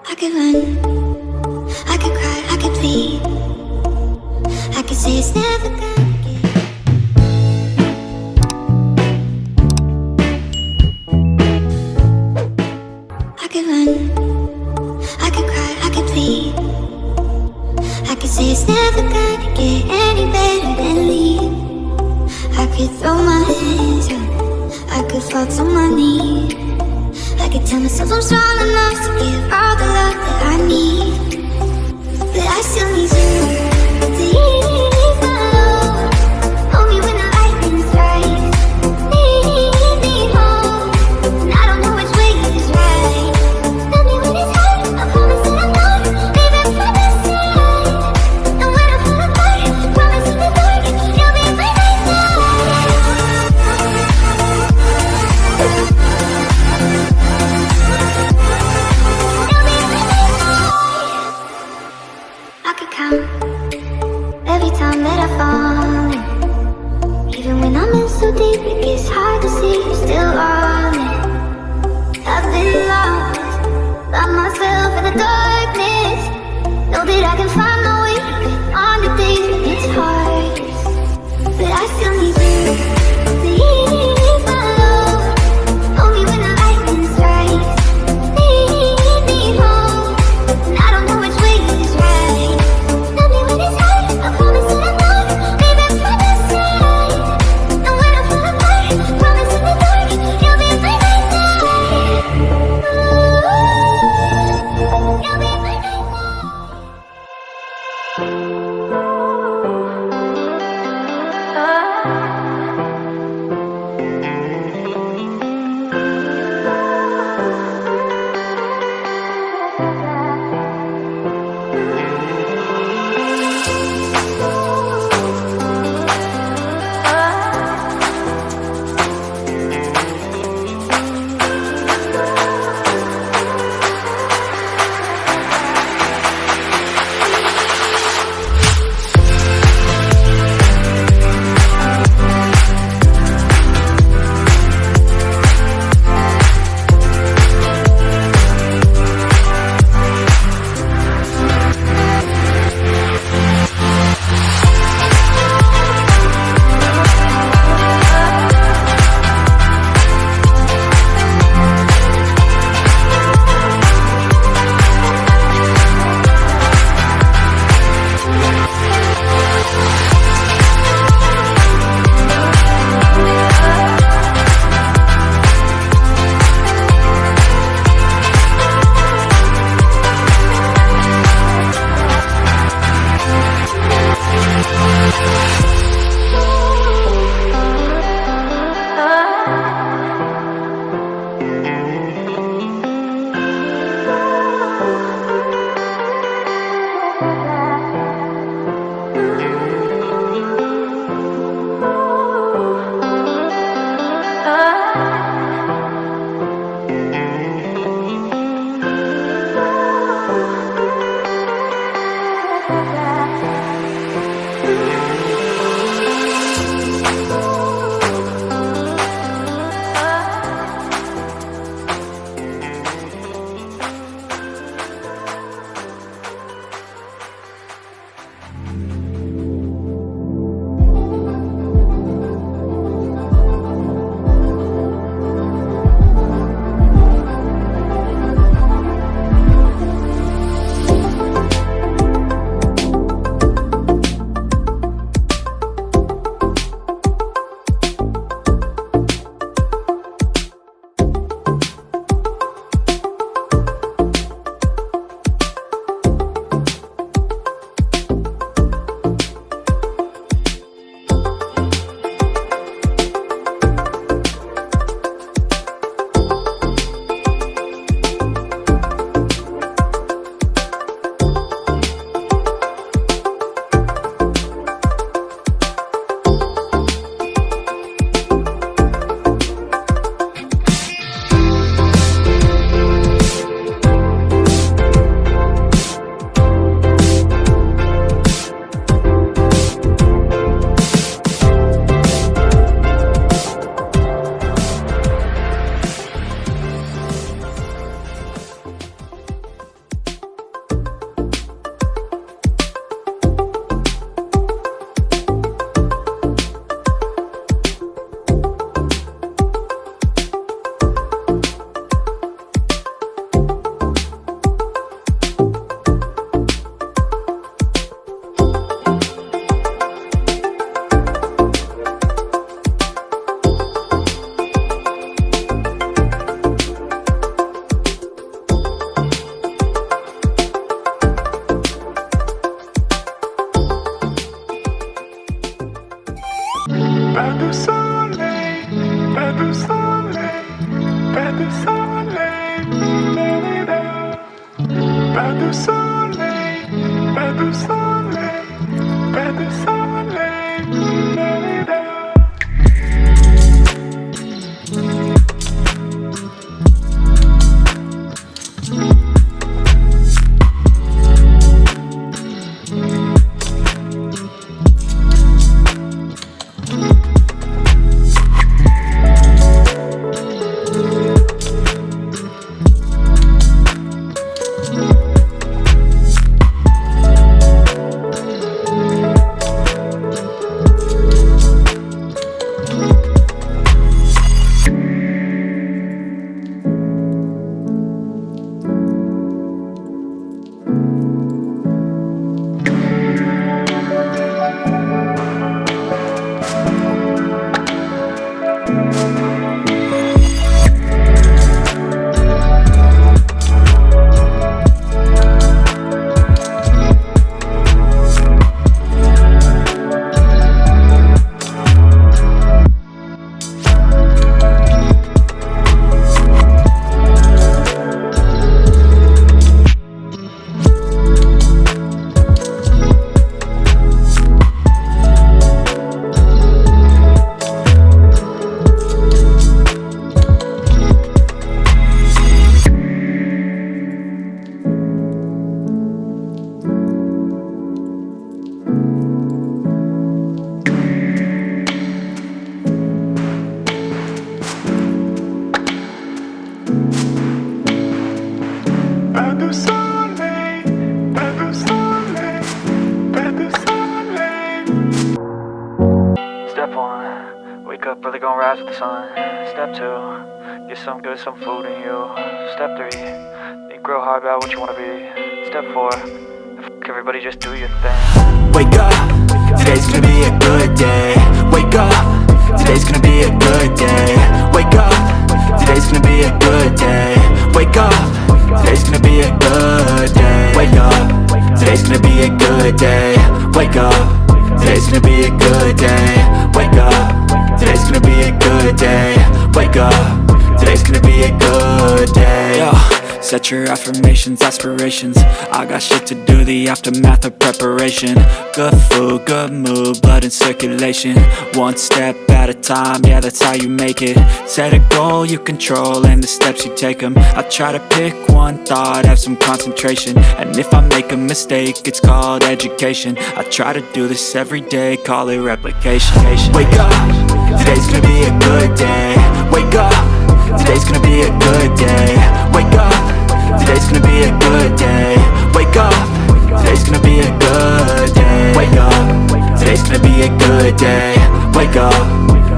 I could run, I could cry, I could bleed. I could say it's never gonna get. I could run, I could cry, I could bleed. I could say it's never gonna get any better than leave. I could throw my hands up, I could fall to my knees. I could tell myself I'm strong enough to give all the love that I need. But I still need you. Please, my love, hold me when the lightning strikes. Lead me home, and I don't know which way is right. Tell me when it's hard, I promise that I'm not leaving for the side. And when I fall apart, I promise in the dark, you'll be by my side. I could count every time that I fall in. Even when I'm in so deep, it gets hard to see you're still on it. I've been lost by myself in the darkness. Know that I can find my way even on the days when it's hard. But I still need you. Please, my love, hold me when the lightning strikes. Lead me home, and I don't know which way is right. Tell me when it's hard, I promise that I'm not leaving for the side. And when I fall apart, I promise in the dark, you'll be by my side. You'll be by my side. Pas de soleil, pas de soleil, pas de soleil. La-la-la. Pas de soleil, pas de soleil, pas de soleil. Step 1, wake up early, gonna rise with the sun. Step 2, get some good, some food in you. Step 3, think real hard about what you wanna be. Step 4, everybody just do your thing. Wake up, today's gonna be a good day. Wake up, today's gonna be a good day. Wake up, today's gonna be a good day. Wake up, today's gonna be a good day. Wake up, today's gonna be a good day. Wake up, today's gonna be a good day. Wake up, today's gonna be a good day. Wake up, today's gonna be a good day. Yo, set your affirmations, aspirations. I got shit to do, the aftermath of preparation. Good food, good mood, blood in circulation. One step at a time, yeah, that's how you make it. Set a goal you control and the steps you take them. I try to pick one thought, have some concentration. And if I make a mistake, it's called education. I try to do this every day, call it replication. Wake up, today's gonna be a good day. Wake up, today's gonna be a good day. Wake up, today's gonna be a good day. Wake up, today's gonna be a good day. Wake up, today's gonna be a good day. Wake up,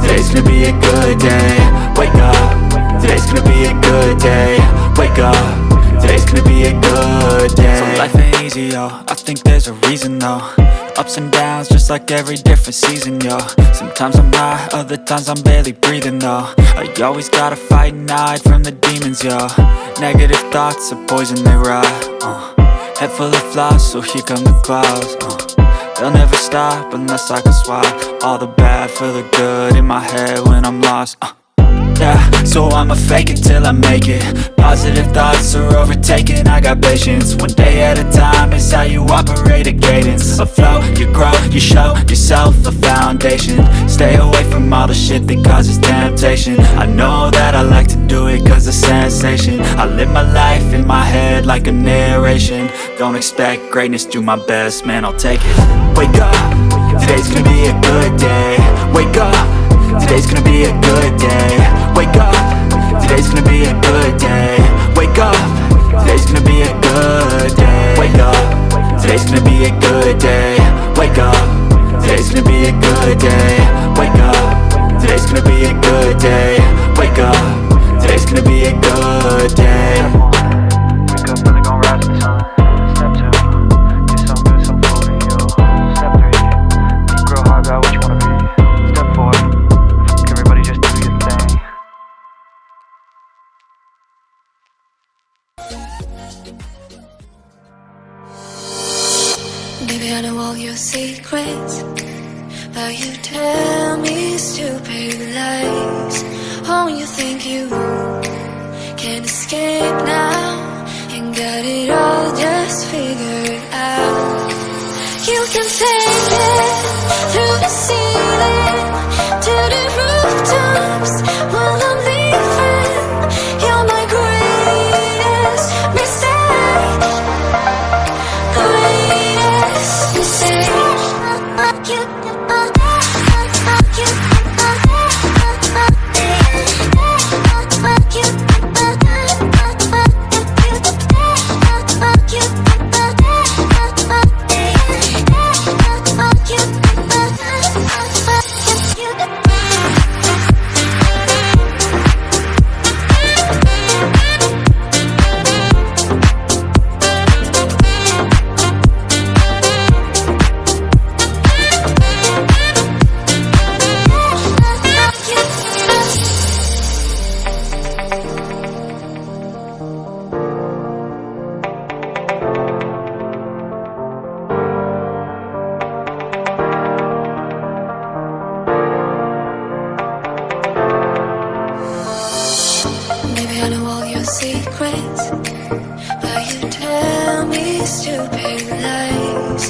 today's gonna be a good day. Wake up, today's gonna be a good day. Wake up, today's gonna be a good day. So life ain't easy, yo, I think there's a reason though. Ups and downs, just like every different season, yo. Sometimes I'm high, other times I'm barely breathing, though. I always gotta fight and hide from the demons, yo. Negative thoughts are poison, they rot. Head full of flaws, so here come the clouds. They'll never stop unless I can swap all the bad for the good in my head when I'm lost. Yeah, so I'ma fake it till I make it. Positive thoughts are overtaken, I got patience. One day at a time is how you operate a cadence. A flow, you grow, you show yourself a foundation. Stay away from all the shit that causes temptation. I know that I like to do it cause it's sensation. I live my life in my head like a narration. Don't expect greatness, do my best, man, I'll take it. Wake up, today's gonna be a good day. Wake up, today's gonna be a good day. Wake up, today's gonna be a good day. Wake up, today's gonna be a good day. Wake up, today's gonna be a good day. Wake up, today's gonna be a good day. Wake up, today's gonna be a good day. Wake up, today's gonna be a good day. Wake up, really gonna rise with the sun. Step 2, get some good, some food in you. Step 3, think real hard about what you wanna be. Step 4, everybody just do your thing. Baby, I know all your secrets, but you tell me stupid lies. Oh, you think you can escape now and got it all just figure it out. You can take it through the ceiling to the rooftops while I'm leaving. You're my greatest mistake. Greatest mistake. Maybe I know all your secrets, but you tell me stupid lies.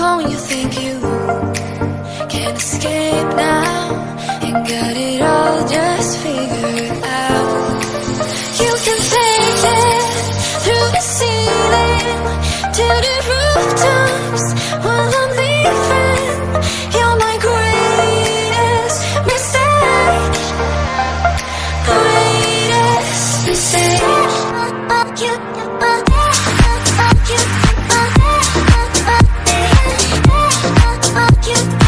Oh, you think you can escape now and got it all just figured out. You can take it through the ceiling to the rooftops while I'm leaving. You're my greatest mistake. Greatest mistake. You